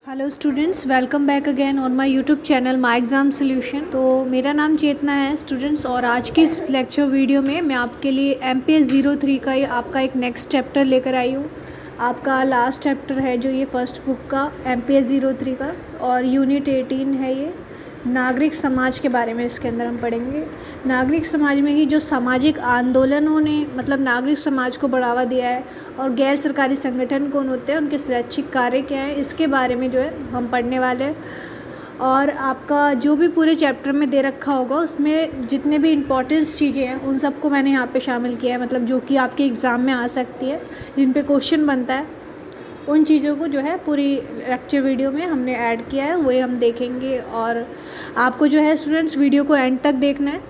Hello students, welcome back again on my YouTube channel my exam solution. तो मेरा नाम चेतना है स्टूडेंट्स, और आज की इस लेक्चर वीडियो में मैं आपके लिए MPS 03 का आपका एक नेक्स्ट चैप्टर लेकर आई हूँ। आपका लास्ट चैप्टर है जो ये फर्स्ट बुक का MPS 03 का, और यूनिट 18 है ये नागरिक समाज के बारे में। इसके अंदर हम पढ़ेंगे नागरिक समाज में ही जो सामाजिक आंदोलनों ने मतलब नागरिक समाज को बढ़ावा दिया है, और गैर सरकारी संगठन कौन होते हैं, उनके स्वैच्छिक कार्य क्या है, इसके बारे में जो है हम पढ़ने वाले हैं। और आपका जो भी पूरे चैप्टर में दे रखा होगा उसमें जितने भी इम्पोर्टेंस चीज़ें हैं उन सबको मैंने यहाँ पे शामिल किया है, मतलब जो कि आपके एग्ज़ाम में आ सकती है, जिन पे क्वेश्चन बनता है, उन चीज़ों को जो है पूरी लेक्चर वीडियो में हमने ऐड किया है, वही हम देखेंगे। और आपको जो है स्टूडेंट्स वीडियो को एंड तक देखना है,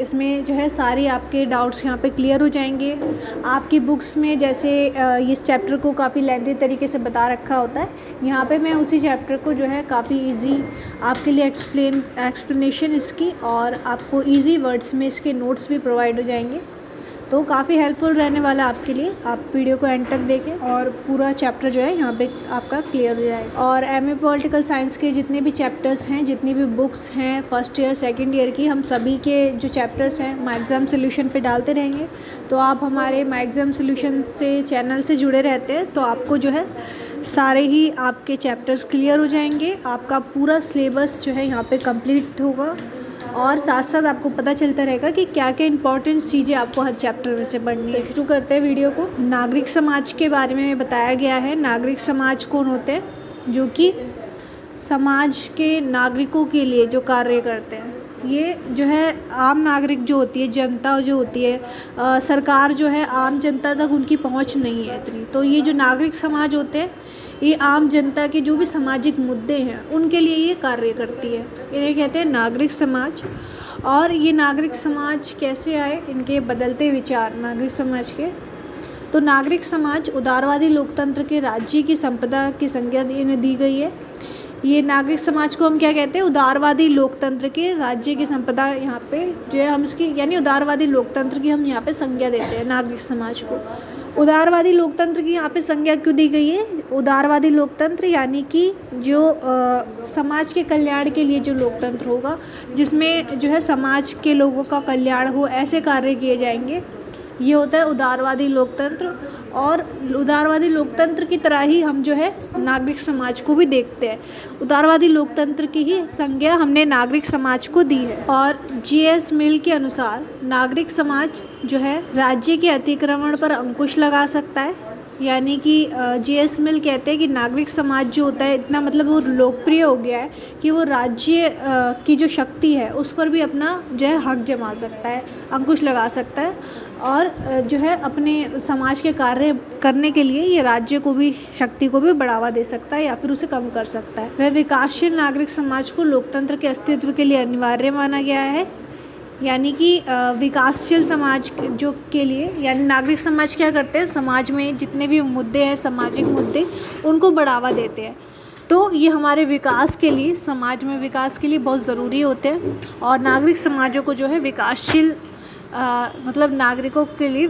इसमें जो है सारी आपके डाउट्स यहाँ पे क्लियर हो जाएंगे। आपकी बुक्स में जैसे इस चैप्टर को काफ़ी लेंथी तरीके से बता रखा होता है, यहाँ पे मैं उसी चैप्टर को जो है काफ़ी इजी आपके लिए एक्सप्लेनेशन इसकी, और आपको इजी वर्ड्स में इसके नोट्स भी प्रोवाइड हो जाएंगे, तो काफ़ी हेल्पफुल रहने वाला आपके लिए। आप वीडियो को एंड तक देखें और पूरा चैप्टर जो है यहाँ पे आपका क्लियर हो जाएगा। और MA पॉलिटिकल साइंस के जितने भी चैप्टर्स हैं, जितनी भी बुक्स हैं फर्स्ट ईयर सेकंड ईयर की, हम सभी के जो चैप्टर्स हैं माय एग्ज़ाम सॉल्यूशन पे डालते रहेंगे। तो आप हमारे माय एग्ज़ाम सॉल्यूशन से चैनल से जुड़े रहते हैं तो आपको जो है सारे ही आपके चैप्टर्स क्लियर हो जाएंगे, आपका पूरा सिलेबस जो है यहाँ पर कम्प्लीट होगा, और साथ साथ आपको पता चलता रहेगा कि क्या क्या इंपॉर्टेंट चीज़ें आपको हर चैप्टर में से पढ़नी है। तो शुरू करते हैं वीडियो को। नागरिक समाज के बारे में बताया गया है। नागरिक समाज कौन होते हैं? जो कि समाज के नागरिकों के लिए जो कार्य करते हैं। ये जो है आम नागरिक जो होती है, जनता जो होती है, सरकार जो है आम जनता तक उनकी पहुंच नहीं है इतनी, तो ये जो नागरिक समाज होते हैं ये आम जनता के जो भी सामाजिक मुद्दे हैं उनके लिए ये कार्य करती है, इन्हें कहते हैं नागरिक समाज। और ये नागरिक समाज कैसे आए, इनके बदलते विचार नागरिक समाज के। तो नागरिक समाज उदारवादी लोकतंत्र के राज्य की संपदा की संज्ञा इन्हें दी गई है। ये नागरिक समाज को हम क्या कहते हैं? उदारवादी लोकतंत्र के राज्य की संपदा, यहाँ पे जो है हम इसकी यानी उदारवादी लोकतंत्र की हम यहाँ पे संज्ञा देते हैं नागरिक समाज को। उदारवादी लोकतंत्र की यहाँ पे संज्ञा क्यों दी गई है? उदारवादी लोकतंत्र यानी कि जो समाज के कल्याण के लिए जो लोकतंत्र होगा, जिसमें जो है समाज के लोगों का कल्याण हो, ऐसे कार्य किए जाएंगे, ये होता है उदारवादी लोकतंत्र। और उदारवादी लोकतंत्र की तरह ही हम जो है नागरिक समाज को भी देखते हैं। उदारवादी लोकतंत्र की ही संज्ञा हमने नागरिक समाज को दी है। और GS मिल के अनुसार नागरिक समाज जो है राज्य के अतिक्रमण पर अंकुश लगा सकता है, यानी कि GS मिल कहते हैं कि नागरिक समाज जो होता है इतना मतलब वो लोकप्रिय हो गया है कि वो राज्य की जो शक्ति है उस पर भी अपना जो है हक जमा सकता है, अंकुश लगा सकता है, और जो है अपने समाज के कार्य करने के लिए ये राज्य को भी, शक्ति को भी बढ़ावा दे सकता है या फिर उसे कम कर सकता है। वह विकासशील नागरिक समाज को लोकतंत्र के अस्तित्व के लिए अनिवार्य माना गया है, यानी कि विकासशील समाज जो के लिए, यानी नागरिक समाज क्या करते हैं, समाज में जितने भी मुद्दे हैं, सामाजिक मुद्दे, उनको बढ़ावा देते हैं। तो ये हमारे विकास के लिए, समाज में विकास के लिए बहुत ज़रूरी होते हैं। और नागरिक समाजों को जो है विकासशील मतलब नागरिकों के लिए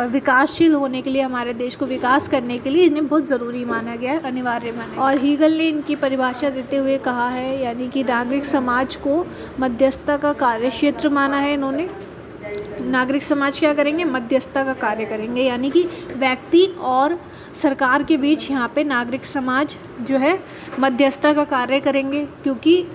विकासशील होने के लिए, हमारे देश को विकास करने के लिए इन्हें बहुत ज़रूरी माना गया है, अनिवार्य माना। और हीगल ने इनकी परिभाषा देते हुए कहा है, यानी कि नागरिक समाज को मध्यस्थता का कार्य क्षेत्र माना है इन्होंने। नागरिक समाज क्या करेंगे? मध्यस्थता का कार्य करेंगे, यानी कि व्यक्ति और सरकार के बीच यहाँ पे नागरिक समाज जो है मध्यस्थता का कार्य करेंगे, क्योंकि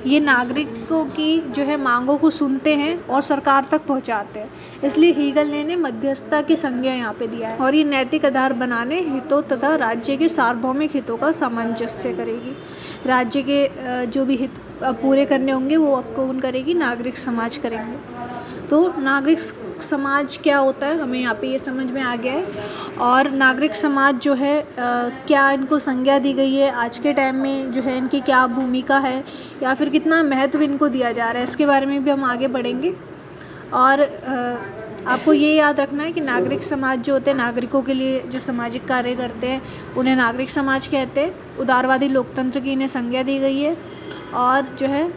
ये नागरिकों की जो है मांगों को सुनते हैं और सरकार तक पहुंचाते हैं, इसलिए हीगल ने मध्यस्थता की संज्ञा यहाँ पे दिया है। और ये नैतिक आधार बनाने हितों तथा राज्य के सार्वभौमिक हितों का सामंजस्य करेगी। राज्य के जो भी हित पूरे करने होंगे वो कौन करेगी? नागरिक समाज करेंगे। तो नागरिक समाज क्या होता है, हमें यहाँ पे ये समझ में आ गया है। और नागरिक समाज जो है क्या इनको संज्ञा दी गई है, आज के टाइम में जो है इनकी क्या भूमिका है, या फिर कितना महत्व इनको दिया जा रहा है, इसके बारे में भी हम आगे बढ़ेंगे। और आपको ये याद रखना है कि नागरिक समाज जो होते हैं, नागरिकों के लिए जो सामाजिक कार्य करते हैं, उन्हें नागरिक समाज कहते हैं। उदारवादी लोकतंत्र की इन्हें संज्ञा दी गई है। और जो है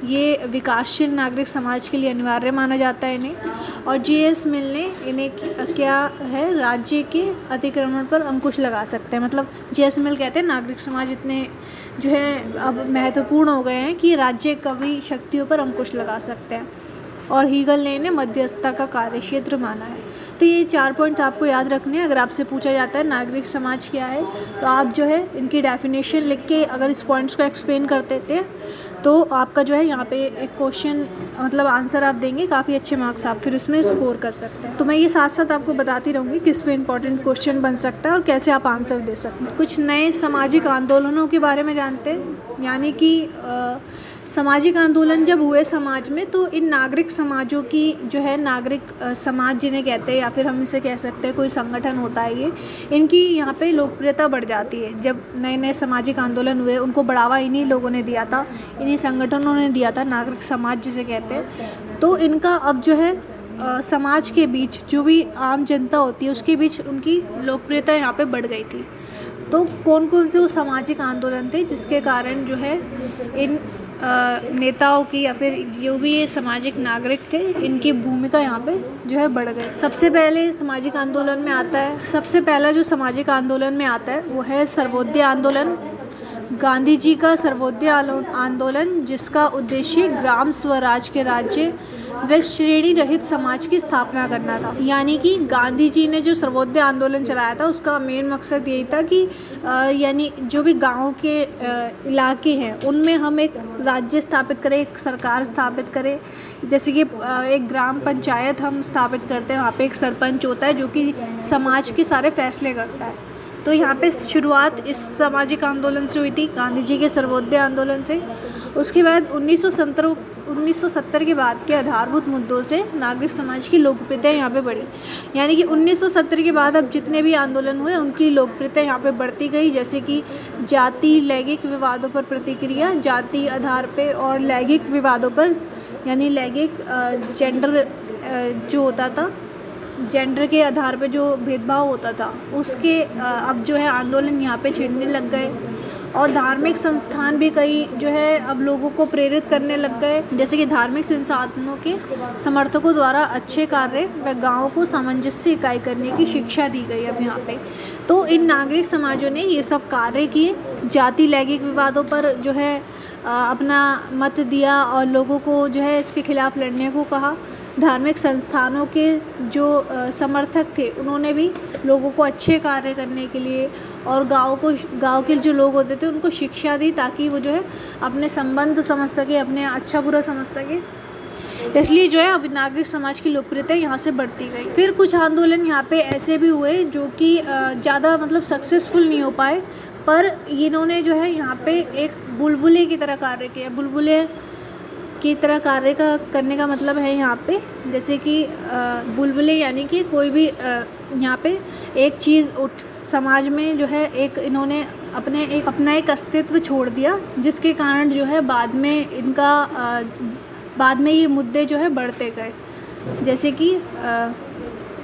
ये विकासशील नागरिक समाज के लिए अनिवार्य माना जाता है इन्हें। और जी.एस. मिल ने इन्हें क्या है, राज्य के अतिक्रमण पर अंकुश लगा सकते हैं। मतलब जी.एस. मिल कहते हैं नागरिक समाज इतने जो है अब महत्वपूर्ण हो गए हैं कि राज्य कभी शक्तियों पर अंकुश लगा सकते हैं। और हीगल ने इन्हें मध्यस्थता का कार्यक्षेत्र माना है। तो ये 4 पॉइंट आपको याद रखने हैं। अगर आपसे पूछा जाता है नागरिक समाज क्या है, तो आप जो है इनकी डेफिनेशन लिख के अगर इस पॉइंट्स को एक्सप्लेन कर देते हैं तो आपका जो है यहाँ पे एक क्वेश्चन मतलब आंसर आप देंगे, काफ़ी अच्छे मार्क्स आप फिर उसमें स्कोर कर सकते हैं। तो मैं ये साथ साथ आपको बताती रहूँगी किस पे इंपॉर्टेंट क्वेश्चन बन सकता है और कैसे आप आंसर दे सकते हैं। कुछ नए सामाजिक आंदोलनों के बारे में जानते हैं, यानी कि सामाजिक आंदोलन जब हुए समाज में, तो इन नागरिक समाजों की जो है नागरिक समाज जिन्हें कहते हैं, या फिर हम इसे कह सकते हैं कोई संगठन होता है ये, इनकी यहाँ पे लोकप्रियता बढ़ जाती है। जब नए नए सामाजिक आंदोलन हुए उनको बढ़ावा इन्हीं लोगों ने दिया था, इन्हीं संगठनों ने दिया था, नागरिक समाज जिसे कहते हैं। तो इनका अब जो है समाज के बीच जो भी आम जनता होती है उसके बीच उनकी लोकप्रियता यहाँ पे बढ़ गई थी। तो कौन कौन से वो सामाजिक आंदोलन थे जिसके कारण जो है इन नेताओं की या फिर जो भी ये सामाजिक नागरिक थे इनकी भूमिका यहाँ पे जो है बढ़ गई। सबसे पहले सामाजिक आंदोलन में आता है, सबसे पहला जो सामाजिक आंदोलन में आता है वो है सर्वोदय आंदोलन। गांधी जी का सर्वोदय आंदोलन, जिसका उद्देश्य ग्राम स्वराज के राज्य व श्रेणी रहित समाज की स्थापना करना था। यानी कि गांधी जी ने जो सर्वोदय आंदोलन चलाया था उसका मेन मकसद यही था कि यानी जो भी गांव के इलाके हैं उनमें हम एक राज्य स्थापित करें, एक सरकार स्थापित करें। जैसे कि एक ग्राम पंचायत हम स्थापित करते हैं, वहाँ पे एक सरपंच होता है जो कि समाज के सारे फैसले करता है। तो यहाँ पे शुरुआत इस सामाजिक आंदोलन से हुई थी, गांधी जी के सर्वोदय आंदोलन से। उसके बाद 1970 के बाद के आधारभूत मुद्दों से नागरिक समाज की लोकप्रियता यहाँ पे बढ़ी। यानी कि 1970 के बाद अब जितने भी आंदोलन हुए उनकी लोकप्रियता यहाँ पे बढ़ती गई। जैसे कि जाति लैंगिक विवादों पर प्रतिक्रिया, जाति आधार पे और लैंगिक विवादों पर, यानी लैंगिक जेंडर जो होता था, जेंडर के आधार पे जो भेदभाव होता था उसके अब जो है आंदोलन यहाँ पे छिड़ने लग गए। और धार्मिक संस्थान भी कई जो है अब लोगों को प्रेरित करने लग गए। जैसे कि धार्मिक संस्थानों के समर्थकों द्वारा अच्छे कार्य व गाँव को सामंजस्य इकाई करने की शिक्षा दी गई अब यहाँ पे। तो इन नागरिक समाजों ने ये सब कार्य किए, जाति लैंगिक विवादों पर जो है अपना मत दिया और लोगों को जो है इसके खिलाफ लड़ने को कहा। धार्मिक संस्थानों के जो समर्थक थे उन्होंने भी लोगों को अच्छे कार्य करने के लिए और गांव के जो लोग होते थे उनको शिक्षा दी, ताकि वो जो है अपने संबंध समझ सके, अपने अच्छा बुरा समझ सके। इसलिए जो है अब नागरिक समाज की लोकप्रियता यहाँ से बढ़ती गई। फिर कुछ आंदोलन यहाँ पे ऐसे भी हुए जो कि ज़्यादा मतलब सक्सेसफुल नहीं हो पाए, पर इन्होंने जो है यहाँ पे एक बुलबुले की तरह कार्य किया। बुलबुले की तरह कार्य करने का मतलब है यहाँ पे, जैसे कि बुलबुले यानी कि कोई भी यहाँ पे एक चीज़ समाज में जो है एक इन्होंने अपना एक अस्तित्व छोड़ दिया, जिसके कारण जो है बाद में ये मुद्दे जो है बढ़ते गए। जैसे कि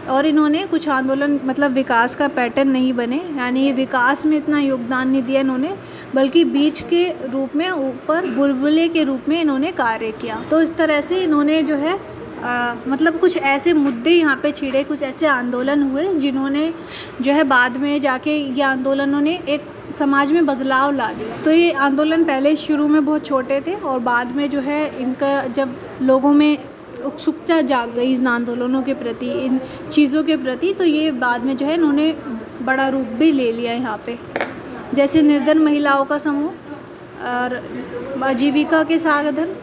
और इन्होंने कुछ आंदोलन मतलब विकास का पैटर्न नहीं बने, यानी विकास में इतना योगदान नहीं दिया इन्होंने, बल्कि बीज के रूप में ऊपर बुलबुले के रूप में इन्होंने कार्य किया। तो इस तरह से इन्होंने जो है मतलब कुछ ऐसे मुद्दे यहाँ पे छिड़े, कुछ ऐसे आंदोलन हुए जिन्होंने जो है बाद में जाके ये आंदोलनों ने एक समाज में बदलाव ला दिया। तो ये आंदोलन पहले शुरू में बहुत छोटे थे और बाद में जो है इनका जब लोगों में उत्सुकता जाग गई इन आंदोलनों के प्रति, इन चीज़ों के प्रति, तो ये बाद में जो है इन्होंने बड़ा रूप भी ले लिया यहाँ पे। जैसे निर्धन महिलाओं का समूह और आजीविका के साधन,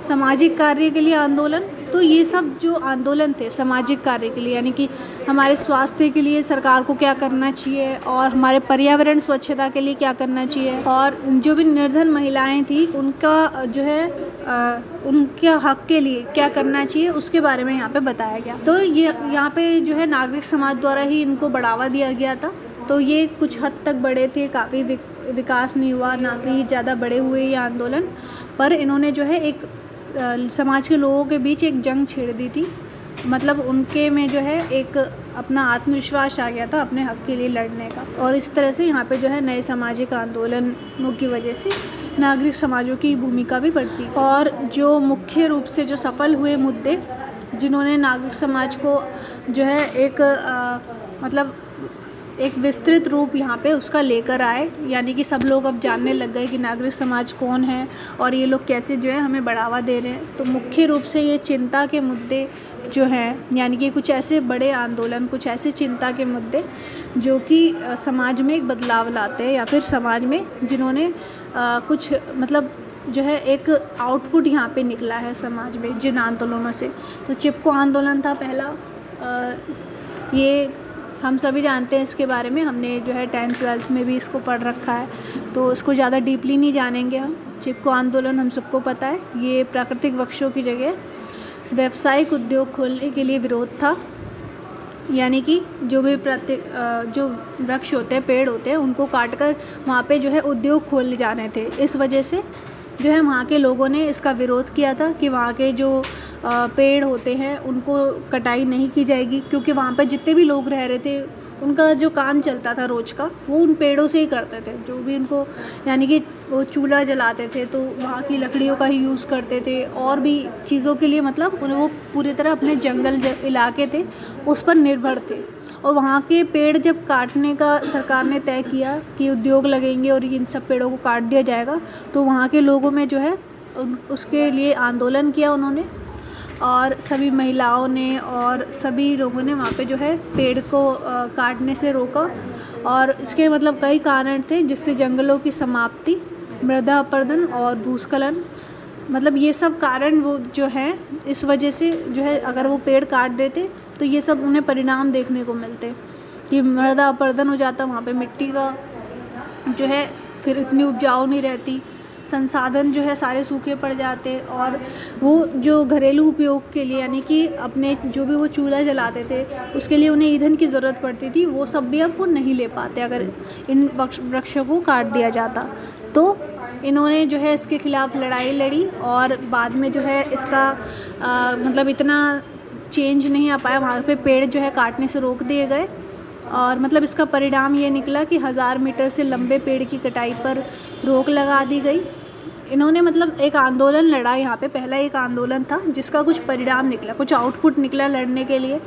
सामाजिक कार्य के लिए आंदोलन। तो ये सब जो आंदोलन थे सामाजिक कार्य के लिए, यानी कि हमारे स्वास्थ्य के लिए सरकार को क्या करना चाहिए और हमारे पर्यावरण स्वच्छता के लिए क्या करना चाहिए, और जो भी निर्धन महिलाएं थी उनका जो है उनके हक के लिए क्या करना चाहिए उसके बारे में यहाँ पे बताया गया। तो ये यहाँ पे जो है नागरिक समाज द्वारा ही इनको बढ़ावा दिया गया था। तो ये कुछ हद तक बड़े थे, काफ़ी विकास नहीं हुआ, ना भी ज़्यादा बड़े हुए ये आंदोलन, पर इन्होंने जो है एक समाज के लोगों के बीच एक जंग छेड़ दी थी मतलब उनके में जो है एक अपना आत्मविश्वास आ गया था अपने हक के लिए लड़ने का। और इस तरह से यहाँ पे जो है नए सामाजिक आंदोलनों की वजह से नागरिक समाजों की भूमिका भी बढ़ती। और जो मुख्य रूप से जो सफल हुए मुद्दे जिन्होंने नागरिक समाज को जो है एक मतलब एक विस्तृत रूप यहाँ पे उसका लेकर आए, यानी कि सब लोग अब जानने लग गए कि नागरिक समाज कौन है और ये लोग कैसे जो है हमें बढ़ावा दे रहे हैं। तो मुख्य रूप से ये चिंता के मुद्दे जो हैं, यानी कि कुछ ऐसे बड़े आंदोलन, कुछ ऐसे चिंता के मुद्दे जो कि समाज में एक बदलाव लाते हैं, या फिर समाज में जिन्होंने कुछ मतलब जो है एक आउटपुट यहाँ पे निकला है समाज में जिन आंदोलनों से। तो चिपको आंदोलन था पहला, ये हम सभी जानते हैं इसके बारे में, हमने जो है 10th 12th में भी इसको पढ़ रखा है, तो इसको ज़्यादा डीपली नहीं जानेंगे हम। चिपको आंदोलन हम सबको पता है, ये प्राकृतिक वृक्षों की जगह व्यावसायिक उद्योग खोलने के लिए विरोध था, यानी कि जो भी जो वृक्ष होते हैं, पेड़ होते हैं, उनको काटकर वहाँ पे जो है उद्योग खोले जाने थे। इस वजह से जो है वहाँ के लोगों ने इसका विरोध किया था कि वहाँ के जो पेड़ होते हैं उनको कटाई नहीं की जाएगी, क्योंकि वहाँ पे जितने भी लोग रह रहे थे उनका जो काम चलता था रोज़ का वो उन पेड़ों से ही करते थे। जो भी उनको यानी कि वो चूल्हा जलाते थे तो वहाँ की लकड़ियों का ही यूज़ करते थे, और भी चीज़ों के लिए मतलब उन्हें वो पूरी तरह अपने जंगल इलाके थे उस पर निर्भर थे। और वहाँ के पेड़ जब काटने का सरकार ने तय किया कि उद्योग लगेंगे और इन सब पेड़ों को काट दिया जाएगा, तो वहाँ के लोगों में जो है उसके लिए आंदोलन किया उन्होंने, और सभी महिलाओं ने और सभी लोगों ने वहाँ पे जो है पेड़ को काटने से रोका। और इसके मतलब कई कारण थे, जिससे जंगलों की समाप्ति, मृदा अपरदन और भूस्खलन, मतलब ये सब कारण वो जो हैं इस वजह से जो है अगर वो पेड़ काट देते तो ये सब उन्हें परिणाम देखने को मिलते कि मृदा अपरदन हो जाता, वहाँ पे मिट्टी का जो है फिर इतनी उपजाऊ नहीं रहती, संसाधन जो है सारे सूखे पड़ जाते, और वो जो घरेलू उपयोग के लिए यानी कि अपने जो भी वो चूल्हा जलाते थे उसके लिए उन्हें ईंधन की ज़रूरत पड़ती थी, वो सब भी अब वो नहीं ले पाते अगर इन वृक्षों को काट दिया जाता। तो इन्होंने जो है इसके ख़िलाफ़ लड़ाई लड़ी, और बाद में जो है इसका मतलब इतना चेंज नहीं आ पाया, वहाँ पे पेड़ जो है काटने से रोक दिए गए, और मतलब इसका परिणाम ये निकला कि 1000 मीटर से लंबे पेड़ की कटाई पर रोक लगा दी गई। इन्होंने मतलब एक आंदोलन लड़ा, यहाँ पे पहला एक आंदोलन था जिसका कुछ परिणाम निकला, कुछ आउटपुट निकला लड़ने के लिए।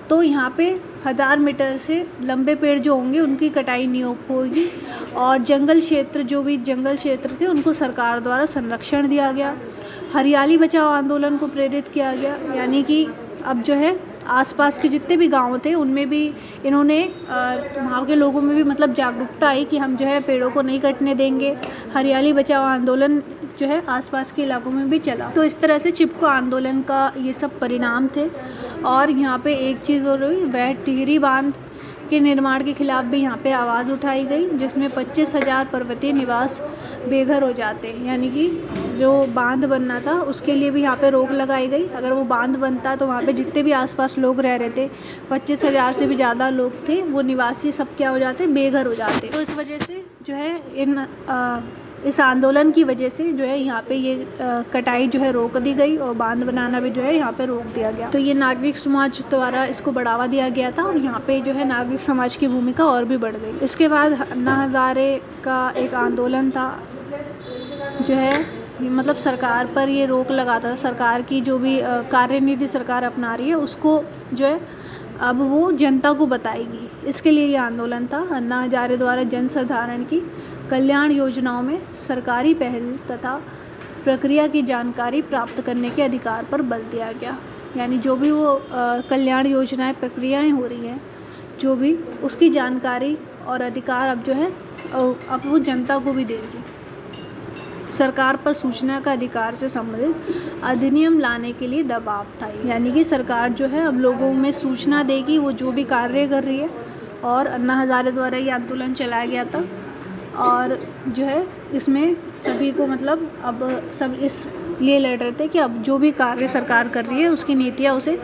तो यहाँ पे 1000 मीटर से लंबे पेड़ जो होंगे उनकी कटाई नहीं होगी, और जंगल क्षेत्र, जो भी जंगल क्षेत्र थे उनको सरकार द्वारा संरक्षण दिया गया। हरियाली बचाओ आंदोलन को प्रेरित किया गया, यानी कि अब जो है आसपास के जितने भी गांव थे उनमें भी इन्होंने वहाँ के लोगों में भी मतलब जागरूकता आई कि हम जो है पेड़ों को नहीं कटने देंगे। हरियाली बचाओ आंदोलन जो है आसपास के इलाकों में भी चला। तो इस तरह से चिपको आंदोलन का ये सब परिणाम थे। और यहाँ पे एक चीज़ और हुई, वह टिहरी बांध के निर्माण के खिलाफ भी यहाँ पे आवाज़ उठाई गई, जिसमें 25,000 पर्वतीय निवास बेघर हो जाते हैं, यानी कि जो बांध बनना था उसके लिए भी यहाँ पे रोक लगाई गई। अगर वो बांध बनता तो वहाँ पे जितने भी आसपास लोग रह रहे थे, 25,000 से भी ज़्यादा लोग थे, वो निवासी सब क्या हो जाते, बेघर हो जाते। तो इस वजह से जो है इस आंदोलन की वजह से जो है यहाँ पे ये कटाई जो है रोक दी गई, और बांध बनाना भी जो है यहाँ पे रोक दिया गया। तो ये नागरिक समाज द्वारा इसको बढ़ावा दिया गया था, और यहाँ पे जो है नागरिक समाज की भूमिका और भी बढ़ गई। इसके बाद अन्ना हज़ारे का एक आंदोलन था जो है मतलब सरकार पर ये रोक लगाता था, सरकार की जो भी कार्यनीति सरकार अपना रही है उसको जो है अब वो जनता को बताएगी, इसके लिए ये आंदोलन था। अन्ना हज़ारे द्वारा जनसाधारण की कल्याण योजनाओं में सरकारी पहल तथा प्रक्रिया की जानकारी प्राप्त करने के अधिकार पर बल दिया गया, यानी जो भी वो कल्याण योजनाएं, प्रक्रियाएं हो रही हैं, जो भी उसकी जानकारी और अधिकार अब जो है अब वो जनता को भी देगी। सरकार पर सूचना का अधिकार से संबंधित अधिनियम लाने के लिए दबाव था, यानी कि सरकार जो है अब लोगों में सूचना देगी वो जो भी कार्य कर रही है। और अन्ना हज़ारे द्वारा ये आंदोलन चलाया गया था, और जो है इसमें सभी को मतलब अब सब इस लिए लड़ रहे थे कि अब जो भी कार्य सरकार कर रही है उसकी नीतियाँ उसे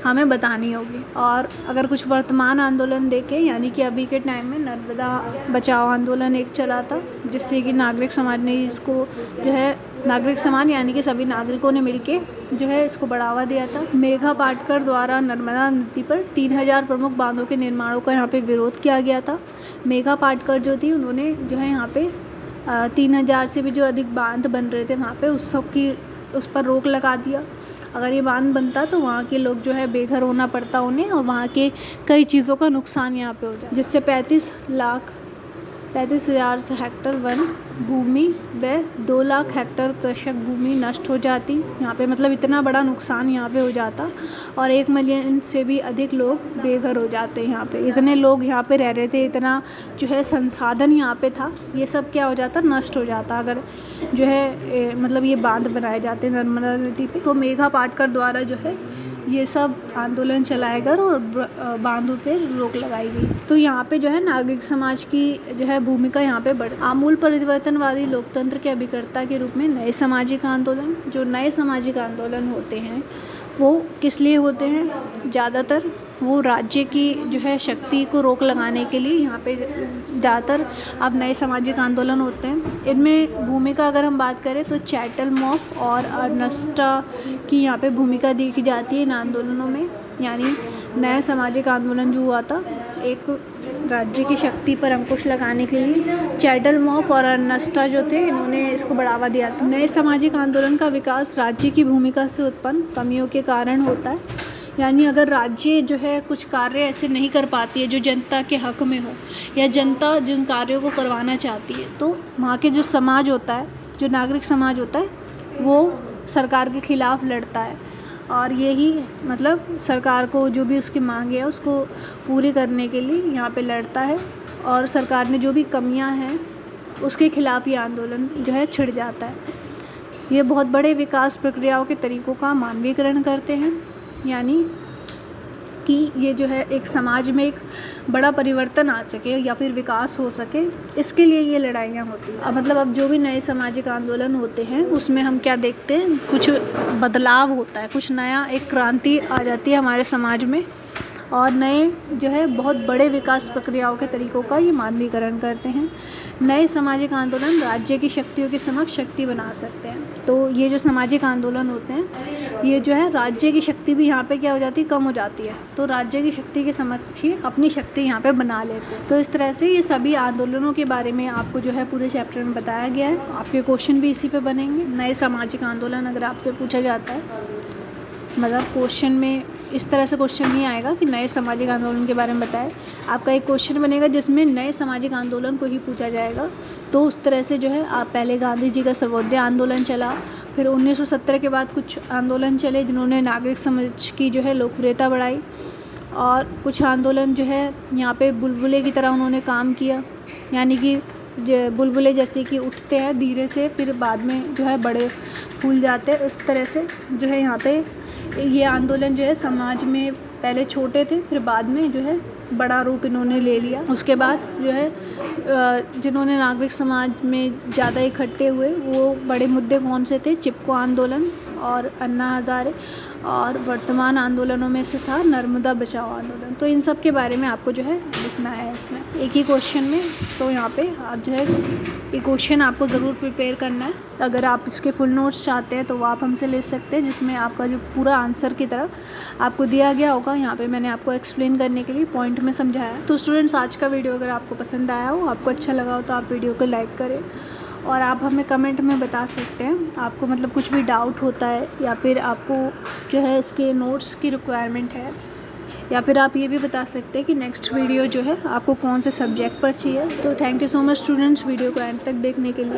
हमें बतानी होगी। और अगर कुछ वर्तमान आंदोलन देखें, यानी कि अभी के टाइम में नर्मदा बचाओ आंदोलन एक चला था, जिससे कि नागरिक समाज ने इसको जो है नागरिक समाज यानी कि सभी नागरिकों ने मिलके जो है इसको बढ़ावा दिया था। मेघा पाटकर द्वारा नर्मदा नदी पर 3000 प्रमुख बांधों के निर्माणों का यहाँ पे विरोध किया गया था। मेघा पाटकर जो थी उन्होंने जो है यहाँ पे 3000 से भी जो अधिक बांध बन रहे थे वहाँ पे उस पर रोक लगा दिया। अगर ये बांध बनता तो वहाँ के लोग जो है बेघर होना पड़ता उन्हें, और वहाँ के कई चीज़ों का नुकसान यहाँ पे हो जाए, जिससे 35,00,000 हेक्टेयर वन भूमि व 2 लाख हेक्टेयर कृषक भूमि नष्ट हो जाती। यहाँ पे मतलब इतना बड़ा नुकसान यहाँ पे हो जाता, और 1 मिलियन से भी अधिक लोग बेघर हो जाते। यहाँ पे इतने लोग यहाँ पे रह रहे थे, इतना जो है संसाधन यहाँ पे था, ये सब क्या हो जाता, नष्ट हो जाता अगर जो है मतलब ये बांध बनाए जाते नर्मदा नदी पे। तो मेघा पाटकर द्वारा जो है ये सब आंदोलन चलाए गए और बांधों पे रोक लगाई गई। तो यहाँ पे जो है नागरिक समाज की जो है भूमिका यहाँ पे बढ़ आमूल परिवर्तनवादी लोकतंत्र के अभिकर्ता के रूप में नए सामाजिक आंदोलन, जो नए सामाजिक आंदोलन होते हैं वो किस लिए होते हैं, ज़्यादातर वो राज्य की जो है शक्ति को रोक लगाने के लिए यहाँ पे ज़्यादातर अब नए सामाजिक आंदोलन होते हैं। इनमें भूमिका अगर हम बात करें तो चैटलमॉफ और अर्नस्टा की यहाँ पे भूमिका देखी जाती है इन आंदोलनों में। यानी नया सामाजिक आंदोलन जो हुआ था एक राज्य की शक्ति पर अंकुश लगाने के लिए चैटलमॉफ और अर्नस्टा जो थे इन्होंने इसको बढ़ावा दिया था। नए सामाजिक आंदोलन का विकास राज्य की भूमिका से उत्पन्न कमियों के कारण होता है। यानी अगर राज्य जो है कुछ कार्य ऐसे नहीं कर पाती है जो जनता के हक में हो, या जनता जिन कार्यों को करवाना चाहती है, तो वहाँ के जो समाज होता है, जो नागरिक समाज होता है, वो सरकार के खिलाफ़ लड़ता है, और यही मतलब सरकार को जो भी उसकी मांग है उसको पूरी करने के लिए यहाँ पे लड़ता है, और सरकार ने जो भी कमियाँ हैं उसके खिलाफ़ ये आंदोलन जो है छिड़ जाता है। ये बहुत बड़े विकास प्रक्रियाओं के तरीक़ों का मानवीकरण करते हैं, यानी कि ये जो है एक समाज में एक बड़ा परिवर्तन आ सके या फिर विकास हो सके, इसके लिए ये लड़ाइयाँ होती हैं। अब मतलब अब जो भी नए सामाजिक आंदोलन होते हैं उसमें हम क्या देखते हैं, कुछ बदलाव होता है, कुछ नया, एक क्रांति आ जाती है हमारे समाज में, और नए जो है बहुत बड़े विकास प्रक्रियाओं के तरीक़ों का ये मानवीकरण करते हैं। नए सामाजिक आंदोलन राज्य की शक्तियों के समक्ष शक्ति बना सकते हैं। तो ये जो सामाजिक आंदोलन होते हैं ये जो है राज्य की शक्ति भी यहाँ पे क्या हो जाती है, कम हो जाती है, तो राज्य की शक्ति के समक्ष ही अपनी शक्ति यहाँ पे बना लेते हैं। तो इस तरह से ये सभी आंदोलनों के बारे में आपको जो है पूरे चैप्टर में बताया गया है। आपके क्वेश्चन भी इसी पे बनेंगे। नए सामाजिक आंदोलन अगर आपसे पूछा जाता है, मतलब क्वेश्चन में इस तरह से क्वेश्चन नहीं आएगा कि नए सामाजिक आंदोलन के बारे में बताएं, आपका एक क्वेश्चन बनेगा जिसमें नए सामाजिक आंदोलन को ही पूछा जाएगा। तो उस तरह से जो है आप पहले गांधी जी का सर्वोदय आंदोलन चला, फिर 1917 के बाद कुछ आंदोलन चले जिन्होंने नागरिक समाज की जो है लोकप्रियता बढ़ाई, और कुछ आंदोलन जो है यहाँ पे बुलबुले की तरह उन्होंने काम किया, यानी कि बुलबुले जैसे कि उठते हैं धीरे से, फिर बाद में जो है बड़े फूल जाते हैं। इस तरह से जो है यहाँ पे ये आंदोलन जो है समाज में पहले छोटे थे, फिर बाद में जो है बड़ा रूप इन्होंने ले लिया। उसके बाद जो है जिन्होंने नागरिक समाज में ज़्यादा इकट्ठे हुए वो बड़े मुद्दे कौन से थे, चिपको आंदोलन और अन्ना हज़ारे, और वर्तमान आंदोलनों में से था नर्मदा बचाओ आंदोलन। तो इन सब के बारे में आपको जो है लिखना है इसमें एक ही क्वेश्चन में। तो यहाँ पे आप जो है ये क्वेश्चन आपको ज़रूर प्रिपेयर करना है। अगर आप इसके फुल नोट्स चाहते हैं तो वो आप हमसे ले सकते हैं, जिसमें आपका जो पूरा आंसर की तरह आपको दिया गया होगा। यहाँ पे मैंने आपको एक्सप्लेन करने के लिए पॉइंट में समझाया है। तो स्टूडेंट्स, आज का वीडियो अगर आपको पसंद आया हो, आपको अच्छा लगा हो, तो आप वीडियो को लाइक करें, और आप हमें कमेंट में बता सकते हैं आपको मतलब कुछ भी डाउट होता है, या फिर आपको जो है इसके नोट्स की रिक्वायरमेंट है, या फिर आप ये भी बता सकते हैं कि नेक्स्ट वीडियो जो है आपको कौन से सब्जेक्ट पर चाहिए। तो thank you so much students, video को एंड तक देखने के लिए।